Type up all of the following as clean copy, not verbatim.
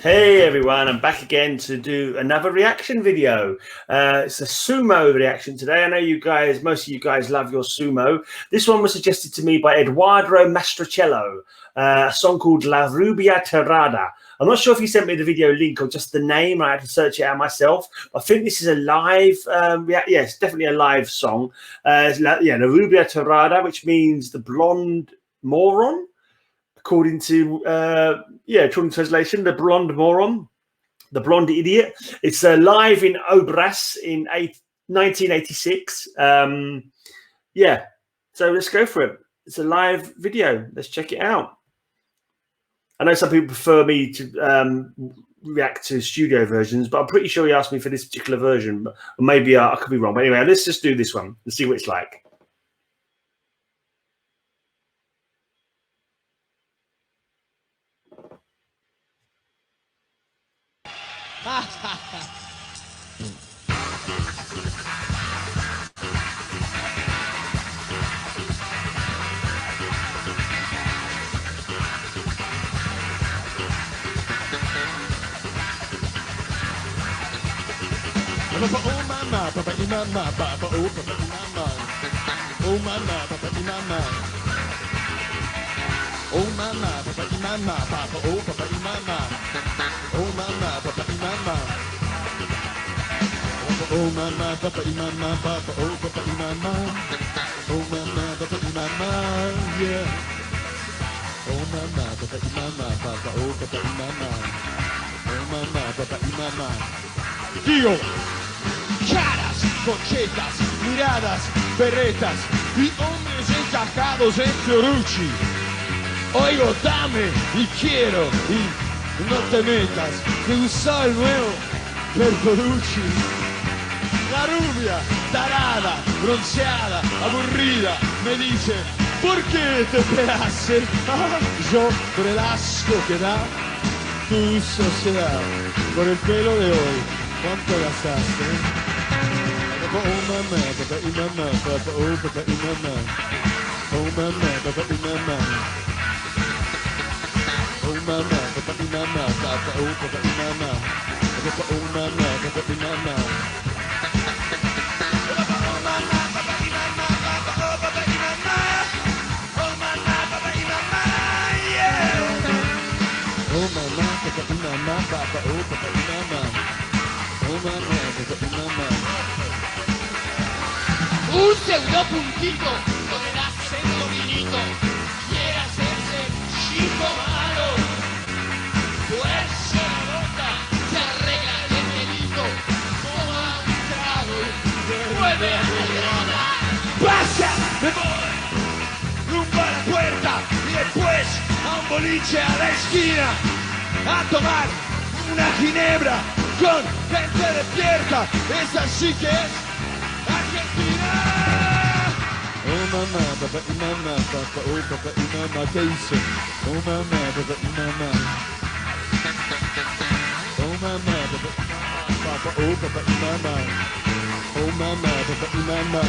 Hey everyone, I'm back again to do another reaction video. It's a Sumo reaction today. I know you guys, most of you guys love your Sumo. This one was suggested to me by Eduardo Mastrocello, a song called La Rubia Tarada. I'm not sure if he sent me the video link or just the name. I had to search it out myself. I think this is a live, yes, definitely a live song. La Rubia Tarada, which means the blonde moron. According to according to translation, the blonde moron, the blonde idiot. It's live in Obras in 1986. Yeah, so let's go for it. It's a live video. Let's check it out. I know some people prefer me to react to studio versions, but I'm pretty sure he asked me for this particular version. Or maybe I could be wrong. But anyway, let's just do this one and see what it's like. Oh mama, papa imama, papa oh papa imama. Oh mama, papa imama. Oh mama, papa imama, papa oh papa imama. Oh mama, papa imama. Oh mama, papa imama, papa oh papa imama. Oh mama, papa imama, yeah. Oh mama, papa imama, papa oh papa imama. Oh mama, papa imama. Digo. Caras, conchetas, miradas, berretas y hombres encajados en Fiorucci. Oigo, dame y quiero y no te metas, que usó el nuevo Bertolucci. La rubia, tarada, bronceada, aburrida, me dice, ¿por qué te pelaste? Yo por el asco que da tu sociedad, por el pelo de hoy, ¿cuánto gastaste? Oh mama, papa imama, papa oh papa imama. Oh mama, papa imama. Oh mama, papa imama, papa oh papa imama. Papa oh mama, papa imama. Oh mama, papa imama, papa oh papa imama. Oh mama, papa imama, yeah. Oh mama, papa imama, papa oh papa imama. Oh mama, papa imama. Un pseudo puntito con el acento vinito quiere hacerse chico malo, pues se nota, se arregla el pelito, toma un trago y vuelve a la droga. ¡Pasa! Me voy rumbo a la puerta y después a un boliche a la esquina a tomar una ginebra con gente despierta. Esa sí que es Argentina. Oh mamá, papa y mamá, papa oh papa y mamá, ¿qué hice? Oh mamá, papa y mamá. Oh mamá, papa y mamá, papa oh papa y mamá. Oh mamá, papa y mamá.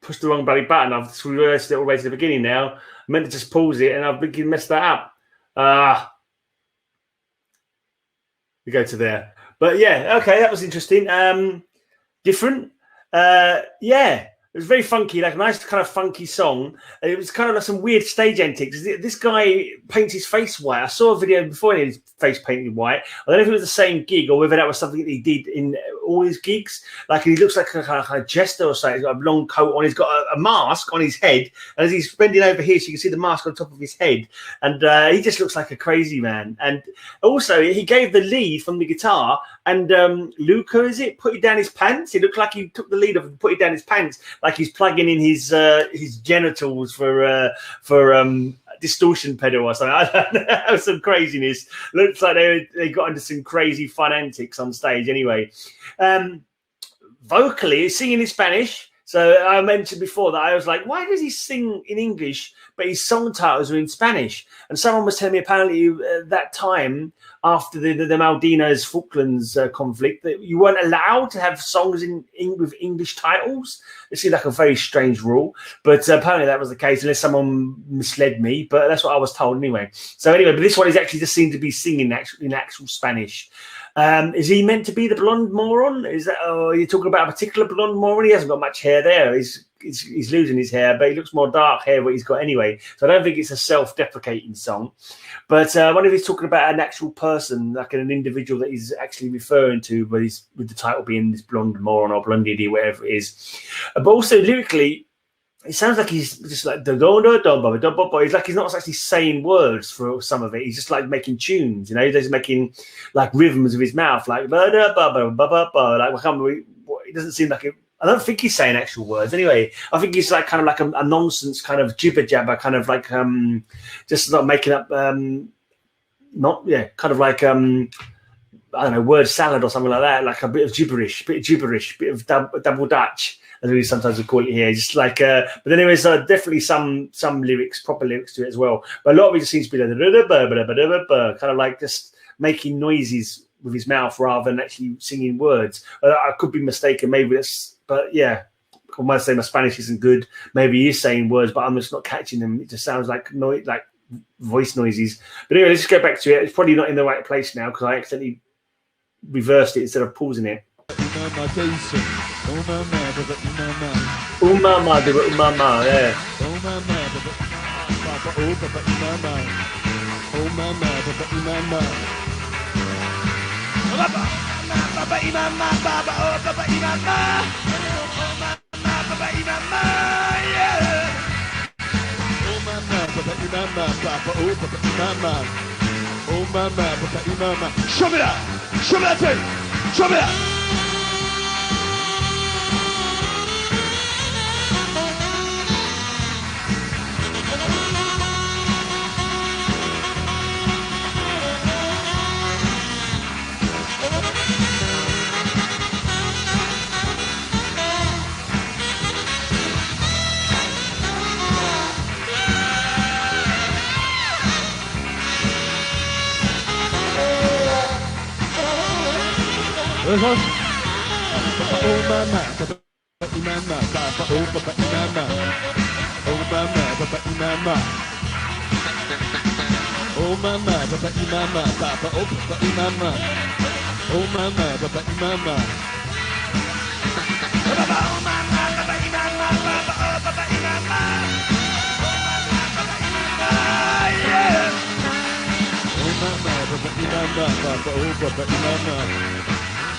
Pushed the wrong bloody button. I've reversed it all the way to the beginning now. I meant to just pause it and I've been messed that up. We go to there. But yeah, okay, that was interesting. Different. Yeah, it was very funky, like a nice kind of funky song. It was kind of like some weird stage antics. This guy paints his face white. I saw a video before and his face painted white. I don't know if it was the same gig or whether that was something that he did in all his gigs. Like he looks like a kind of jester or something. He's got a long coat on. He's got a mask on his head. And as he's bending over here, so you can see the mask on top of his head. And he just looks like a crazy man. And also, he gave the lead from the guitar. And Luca, is it, put it down his pants? It looked like he took the lead off and put it down his pants, like he's plugging in his genitals for distortion pedal or something. I don't know. That was some craziness. Looks like they got into some crazy fun antics on stage. Anyway, vocally, singing in Spanish. So I mentioned before that I was like, why does he sing in English, but his song titles are in Spanish? And someone was telling me apparently that time after the Maldives Falklands conflict that you weren't allowed to have songs with English titles. It seemed like a very strange rule, but apparently that was the case, unless someone misled me. But that's what I was told anyway. So anyway, but this one is actually just seemed to be singing in actual Spanish. Is he meant to be the blonde moron? Is that? Oh, are you talking about a particular blonde moron? He hasn't got much hair there. He's losing his hair, but he looks more dark hair what he's got anyway. So I don't think it's a self-deprecating song. But I wonder if he's talking about an actual person, like an individual that he's actually referring to, but he's with the title being this blonde moron or blonde idiot, whatever it is. But also lyrically, it sounds like he's just like he's like he's not actually saying words for some of it. He's just like making tunes, you know. He's making like rhythms with his mouth, like like it doesn't seem like it. I don't think he's saying actual words. Anyway, I think he's like kind of like a nonsense kind of jibber jabber, kind of like just not making up kind of like I don't know, word salad or something like that, like a bit of gibberish, bit of double Dutch, as we sometimes would call it here. Just like, but then there is definitely some lyrics, proper lyrics to it as well. But a lot of it just seems to be like kind of like just making noises with his mouth rather than actually singing words. I could be mistaken, maybe it's, but yeah. I might say my Spanish isn't good. Maybe he is saying words, but I'm just not catching them. It just sounds like voice noises. But anyway, let's just go back to it. It's probably not in the right place now because I accidentally reversed it instead of pausing it. Umama, yeah. Show me that! Show me that thing! Show me that!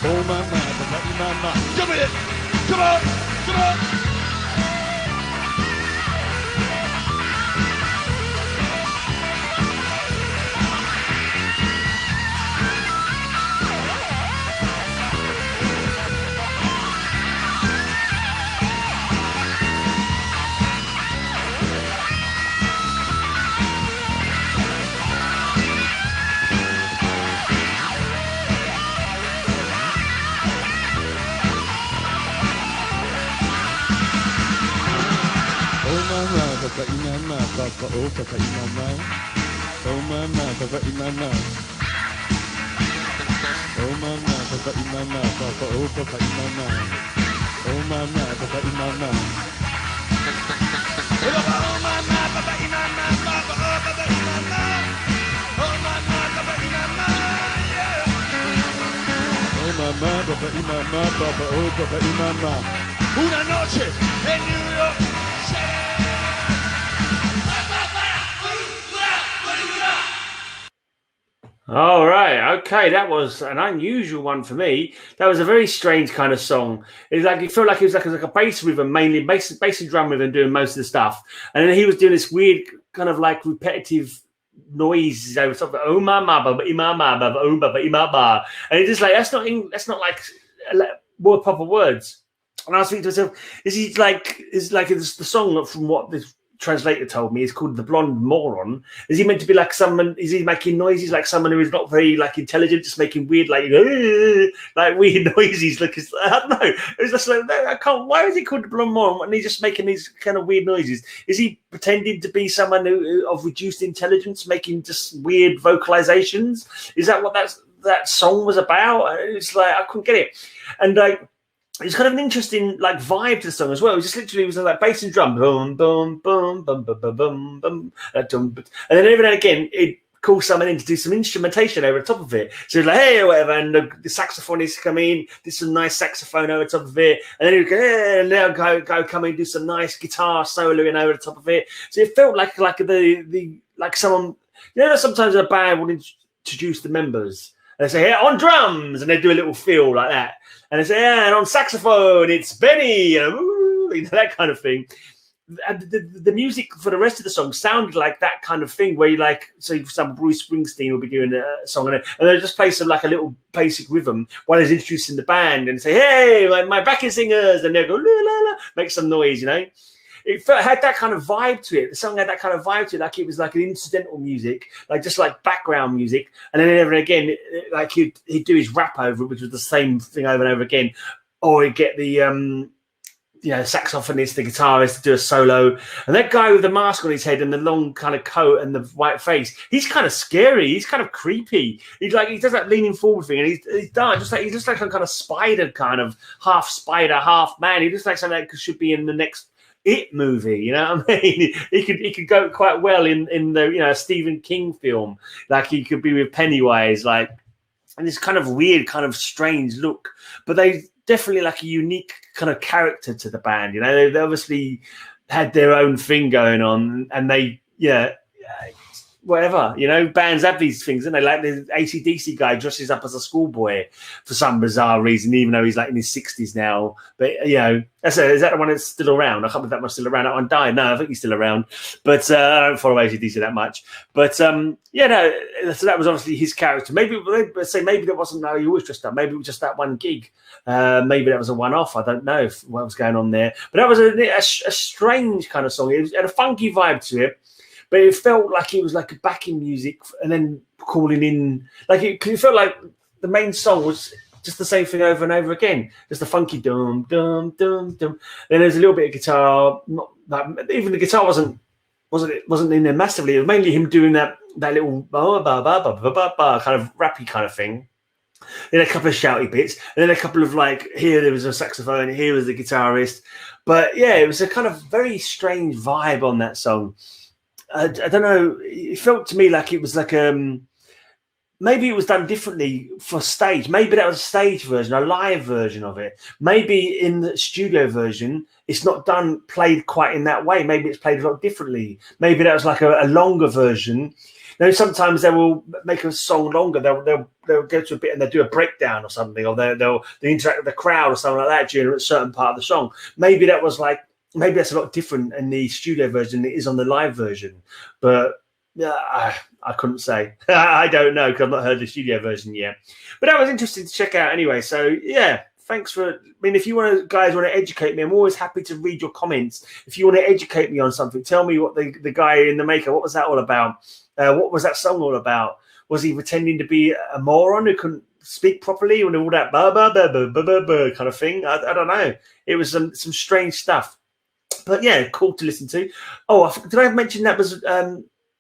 Oh mama, come in, come on, come on. Papa Imama, Papa oh Papa Imama, oh mama, Papa Imama, oh mama, Papa Imama, Papa oh Papa Imama, oh mama, Papa Imama, oh mama, Papa Imama, Papa oh Papa Imama, oh mama, Papa Imama, yeah. Oh mama, Papa Imama, Papa oh Papa Imama, una noche en New York City. All right, okay, that was an unusual one for me. That was a very strange kind of song. It's like it felt like it was like a bass rhythm, mainly bass and drum rhythm, doing most of the stuff, and then he was doing this weird kind of like repetitive noises over something. Oh mama, and it's just like that's not like proper words. And I was thinking to myself, is the song from what this translator told me, is called the blonde moron. Is he meant to be like someone? Is he making noises like someone who is not very like intelligent, just making weird like weird noises? Like I don't know. It's just like I can't. Why is he called the blonde moron? And he's just making these kind of weird noises. Is he pretending to be someone of reduced intelligence, making just weird vocalizations? Is that what that song was about? It's like I couldn't get it, and like. It's kind of an interesting like vibe to the song as well. It was just literally was like bass and drum, boom, boom, boom, boom, boom, boom, boom, boom, and then every now and again it calls someone in to do some instrumentation over the top of it. So it's like hey or whatever, and the saxophonists come in, do some nice saxophone over the top of it, and then you go hey, and they'll go come in, do some nice guitar soloing over the top of it. So it felt like the like someone sometimes a band will introduce the members. And they say, yeah, on drums, and they do a little feel like that. And they say, yeah, and on saxophone, it's Benny, that kind of thing. And the music for the rest of the song sounded like that kind of thing, where you like, so for example, Bruce Springsteen will be doing a song, and they'll just play some like a little basic rhythm while he's introducing the band, and say, hey, my backing singers, and they'll go, la, la, la, make some noise, It had that kind of vibe to it. The song had that kind of vibe to it, like it was like an incidental music, like just like background music. And then ever again, like he'd do his rap over it, which was the same thing over and over again. Or he'd get the saxophonist, the guitarist to do a solo. And that guy with the mask on his head and the long kind of coat and the white face, he's kind of scary. He's kind of creepy. He does that leaning forward thing, and he's dark, he looks like some kind of spider, kind of half spider, half man. He looks like something that should be in the next It movie, you know what I mean? He could go quite well in the Stephen King film, like he could be with Pennywise, like, and this kind of weird, kind of strange look. But they definitely like a unique kind of character to the band, They obviously had their own thing going on, and they whatever, bands have these things, and they like the AC/DC guy dresses up as a schoolboy for some bizarre reason, even though he's like in his 60s now. But is that the one that's still around? I can't believe that one's still around. That one died. No, I think he's still around, but I don't follow AC/DC that much. But so that was obviously his character. Maybe that wasn't how he always dressed up. Maybe it was just that one gig. Maybe that was a one-off. I don't know what was going on there. But that was a strange kind of song. It had a funky vibe to it. But it felt like it was like a backing music, and then calling in, like it felt like the main song was just the same thing over and over again, just a funky dum dum dum dum. Then there's a little bit of guitar. Not like, even the guitar wasn't in there massively. It was mainly him doing that little kind of rappy kind of thing. Then a couple of shouty bits, and then a couple of like here there was a saxophone, here was the guitarist. But yeah, it was a kind of very strange vibe on that song. I don't know. It felt to me like it was like maybe it was done differently for stage. Maybe that was a stage version, a live version of it. Maybe in the studio version, it's not played quite in that way. Maybe it's played a lot differently. Maybe that was like a longer version. Sometimes they will make a song longer. They'll go to a bit and they'll do a breakdown or something, or they'll interact with the crowd or something like that during a certain part of the song. Maybe that was like. Maybe that's a lot different in the studio version than it is on the live version. But I couldn't say. I don't know because I've not heard the studio version yet. But that was interesting to check out anyway. So, yeah, thanks for... if you guys want to educate me, I'm always happy to read your comments. If you want to educate me on something, tell me what the guy in the maker, what was that all about? What was that song all about? Was he pretending to be a moron who couldn't speak properly and all that kind of thing? I don't know. It was some strange stuff. But yeah, cool to listen to. Oh, did I mention that was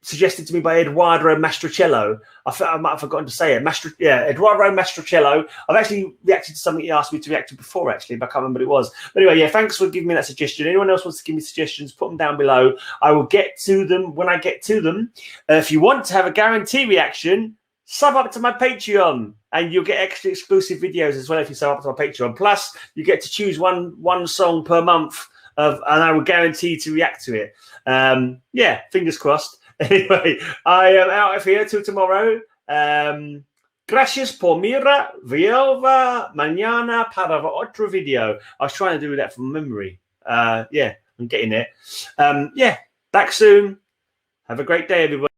suggested to me by Eduardo Mastrocello? I might have forgotten to say it. Eduardo Mastrocello. I've actually reacted to something he asked me to react to before, actually, but I can't remember what it was. But anyway, yeah, thanks for giving me that suggestion. Anyone else wants to give me suggestions, put them down below. I will get to them when I get to them. If you want to have a guarantee reaction, sub up to my Patreon, and you'll get extra exclusive videos as well if you sub up to my Patreon. Plus, you get to choose one song per month. And I will guarantee to react to it. Yeah, fingers crossed. Anyway, I am out of here till tomorrow. Gracias por mirar. Vuelva mañana para otro video. I was trying to do that from memory. Yeah, I'm getting it. Yeah, back soon. Have a great day, everybody.